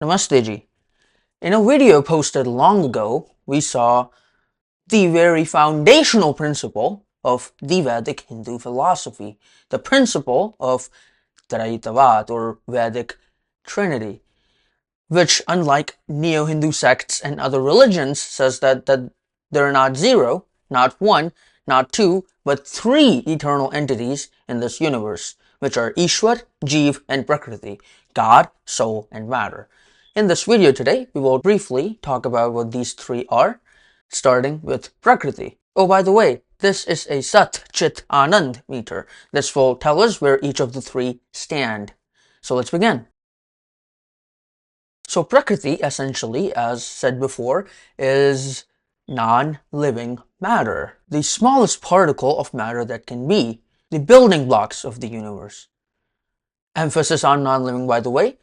Namaste Ji. In a video posted long ago, we saw the very foundational principle of the Vedic Hindu philosophy, the principle of Traita-Vaad or Vedic Trinity, which, unlike neo-Hindu sects and other religions, says that there are not zero, not one, not two, but three eternal entities in this universe, which are Eeshvar, Jeev, and Prakriti, God, soul, and matter. In this video today, we will briefly talk about what these three are, starting with Prakriti. Oh, by the way, this is a Sat, Chit, Anand meter. This will tell us where each of the three stand. So let's begin. So Prakriti, essentially, as said before, is non-living matter, the smallest particle of matter that can be, the building blocks of the universe. Emphasis on non-living, by the way,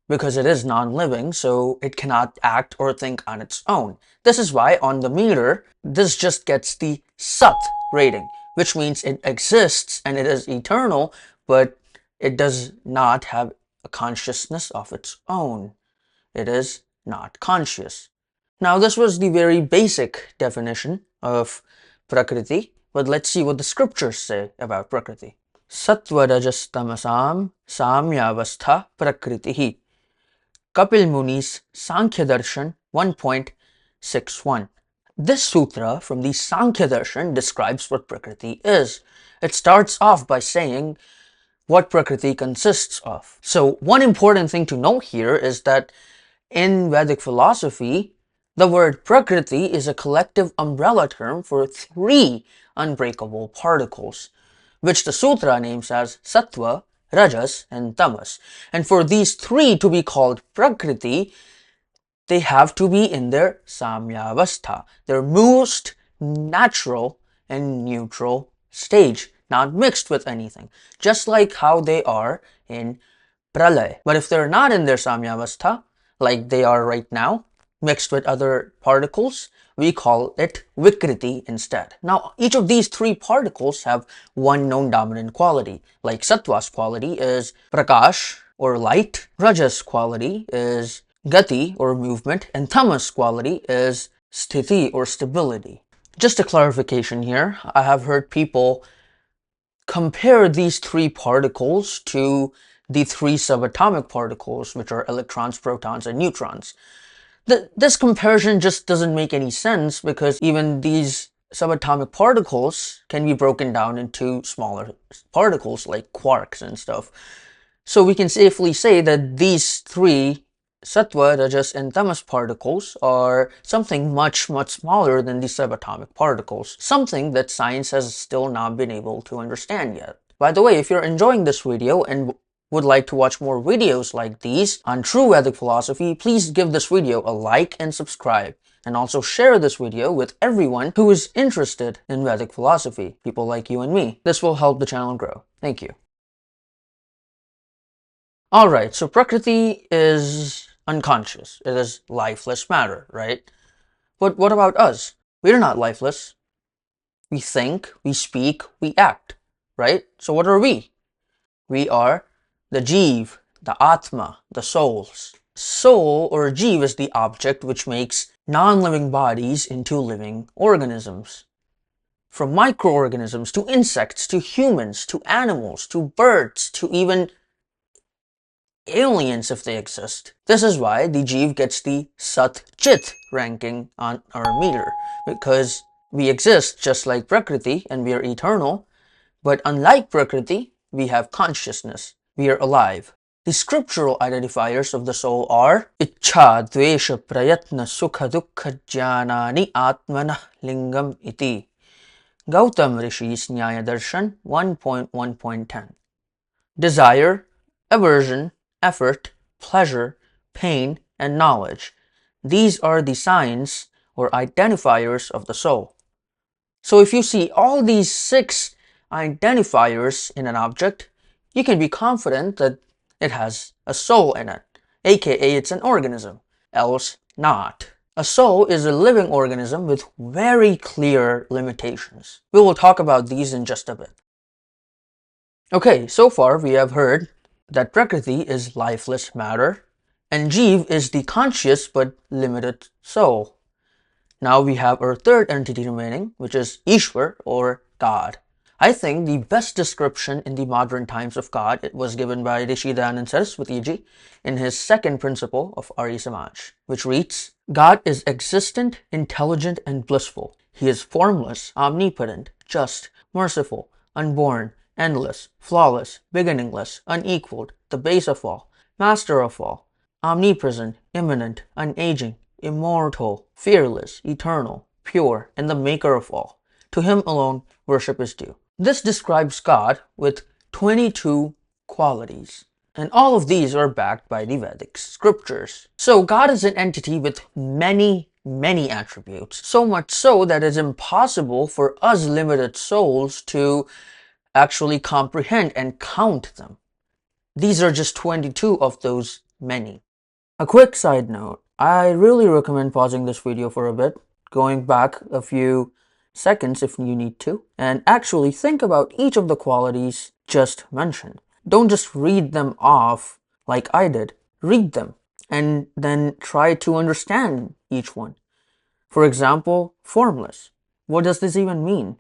because it is non-living, so it cannot act or think on its own. This is why on the meter, this just gets the Sat rating, which means it exists and it is eternal, but it does not have a consciousness of its own. It is not conscious. Now, this was the very basic definition of Prakriti, but let's see what the scriptures say about Prakriti. Sattva rajas tamasam samyavastha prakritihi. Kapil Muni's Saankhya Darshan 1.61. This sutra from the Saankhya Darshan describes what Prakriti is. It starts off by saying what Prakriti consists of. So one important thing to note here is that in Vedic philosophy, the word Prakriti is a collective umbrella term for three unbreakable particles, which the sutra names as Sattva, Rajas, and Tamas. And for these three to be called Prakriti, they have to be in their Samyavastha, their most natural and neutral stage, not mixed with anything, just like how they are in Pralay. But if they're not in their Samyavastha, like they are right now, mixed with other particles, we call it Vikriti instead. Now, each of these three particles have one known dominant quality. Like Sattva's quality is Prakash or light, Rajas quality is Gati or movement, and Tamas quality is Sthiti or stability. Just a clarification here, I have heard people compare these three particles to the three subatomic particles, which are electrons, protons, and neutrons. This comparison just doesn't make any sense because even these subatomic particles can be broken down into smaller particles like quarks and stuff. So we can safely say that these three Sattva, Rajas, and Tamas particles are something much, much smaller than the subatomic particles, something that science has still not been able to understand yet. By the way, if you're enjoying this video and would like to watch more videos like these on true Vedic philosophy, please give this video a like and subscribe. And also share this video with everyone who is interested in Vedic philosophy, people like you and me. This will help the channel grow. Thank you. Alright, so Prakriti is unconscious. It is lifeless matter, right? But what about us? We're not lifeless. We think, we speak, we act, right? So what are we? We are the Jeev, the Atma, the souls. Soul or Jeev is the object which makes non-living bodies into living organisms. From microorganisms to insects to humans to animals to birds to even aliens if they exist. This is why the Jeev gets the Sat Chit ranking on our meter, because we exist just like Prakriti and we are eternal, but unlike Prakriti, we have consciousness. We are alive. The scriptural identifiers of the soul are Ichha, Dvesha, Prayatna, Sukha, Dukkha, Jnanani, Atmana, Lingam, Iti. Gautam Rishi's Nyaaya Darshan 1.1.10. Desire, aversion, effort, pleasure, pain, and knowledge. These are the signs or identifiers of the soul. So if you see all these 6 identifiers in an object, you can be confident that it has a soul in it, aka it's an organism, else not. A soul is a living organism with very clear limitations. We will talk about these in just a bit. Okay, so far we have heard that Prakriti is lifeless matter, And Jeev is the conscious but limited soul. Now we have our third entity remaining, which is Eeshvar, or God. I think the best description in the modern times of God it was given by Rishi Dayanand Saraswati Ji in his second principle of Arya Samaj, which reads, God is existent, intelligent, and blissful. He is formless, omnipotent, just, merciful, unborn, endless, flawless, beginningless, unequaled, the base of all, master of all, omnipresent, immanent, unaging, immortal, fearless, eternal, pure, and the maker of all. To him alone worship is due. This describes God with 22 qualities. And all of these are backed by the Vedic scriptures. So God is an entity with many attributes. So much so that it's impossible for us limited souls to actually comprehend and count them. These are just 22 of those many. A quick side note, I really recommend pausing this video for a bit, going back a few seconds if you need to, and actually think about each of the qualities just mentioned. Don't just read them off like I did. Read them and then try to understand each one. For example, formless. What does this even mean?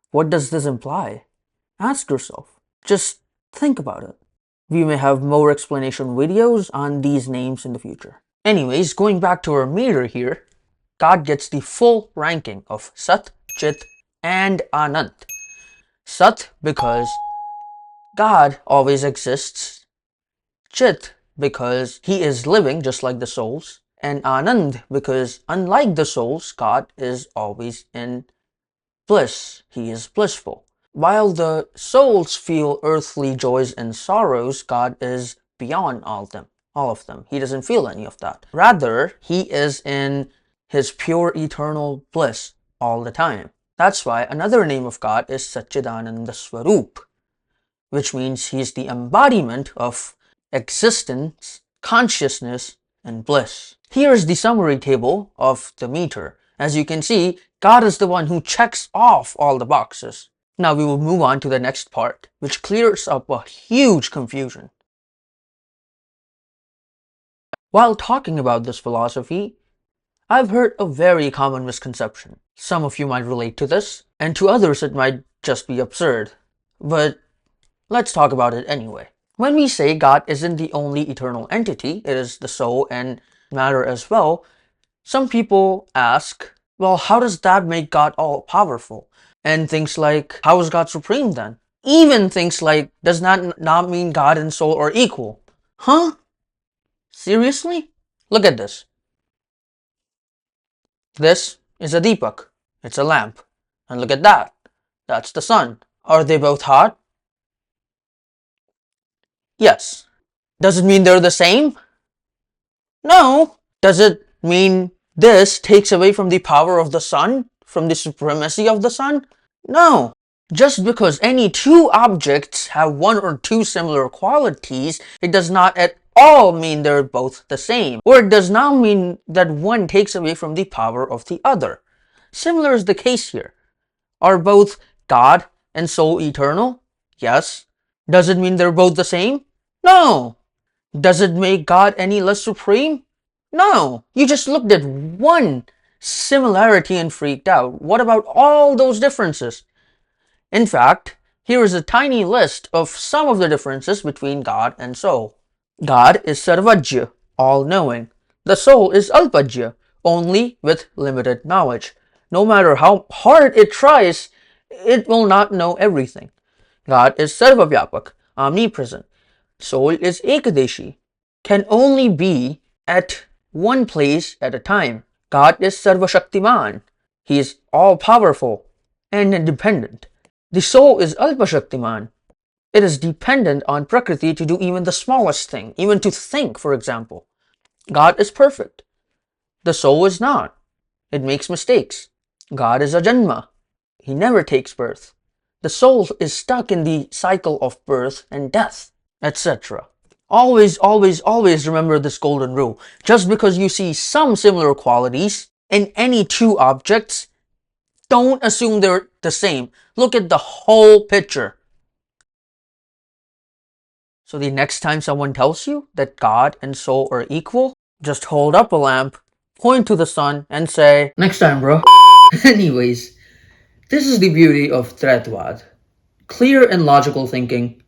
What does this imply? Ask yourself. Just think about it. We may have more explanation videos on these names in the future. Anyways, going back to our meter here, God gets the full ranking of Sat, Chit, and Anand. Sat because God always exists, Chit because he is living just like the souls, and Anand because unlike the souls, God is always in bliss. He is blissful. While the souls feel earthly joys and sorrows, God is beyond all of them. He doesn't feel any of that. Rather, he is in his pure eternal bliss all the time. That's why another name of God is Satchidananda Swarup, which means he is the embodiment of existence, consciousness, and bliss. Here is the summary table of the meter. As you can see, God is the one who checks off all the boxes. Now we will move on to the next part, which clears up a huge confusion. While talking about this philosophy, I've heard a very common misconception. Some of you might relate to this, and to others it might just be absurd. But let's talk about it anyway. When we say God isn't the only eternal entity, it is the soul and matter as well, some people ask, well, how does that make God all-powerful? And things like, how is God supreme then? Even things like, does that not mean God and soul are equal? Huh? Seriously? Look at this. This is a deepak. It's a lamp. And look at that. That's the sun. Are they both hot? Yes. Does it mean they're the same? No. Does it mean this takes away from the power of the sun? From the supremacy of the sun? No. Just because any two objects have one or two similar qualities, it does not at all mean they're both the same. Or it does not mean that one takes away from the power of the other. Similar is the case here. Are both God and soul eternal? Yes. Does it mean they're both the same? No. Does it make God any less supreme? No. You just looked at one similarity and freaked out. What about all those differences? In fact, here is a tiny list of some of the differences between God and soul. God is Sarvajya, all-knowing. The soul is Alpajya, only with limited knowledge. No matter how hard it tries, it will not know everything. God is Sarvavyapak, omnipresent. Soul is Ekadeshi, can only be at one place at a time. God is Sarvashaktiman. He is all-powerful and independent. The soul is Alpashaktiman. It is dependent on Prakriti to do even the smallest thing, even to think, for example. God is perfect. The soul is not. It makes mistakes. God is Ajanma. He never takes birth. The soul is stuck in the cycle of birth and death, etc. Always, always, always remember this golden rule. Just because you see some similar qualities in any two objects, don't assume they're the same. Look at the whole picture. So the next time someone tells you that God and soul are equal, just hold up a lamp, point to the sun, and say, "Next time, bro." Anyways, this is the beauty of Traitavaad. Clear and logical thinking,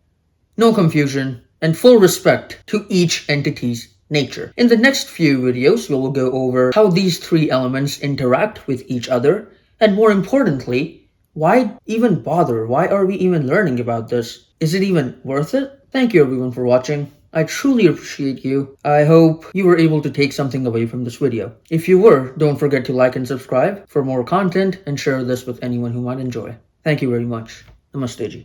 no confusion, and full respect to each entity's nature. In the next few videos, we will go over how these three elements interact with each other, and more importantly, why even bother? Why are we even learning about this? Is it even worth it? Thank you everyone for watching. I truly appreciate you. I hope you were able to take something away from this video. If you were, don't forget to like and subscribe for more content and share this with anyone who might enjoy. Thank you very much. Namaste Ji.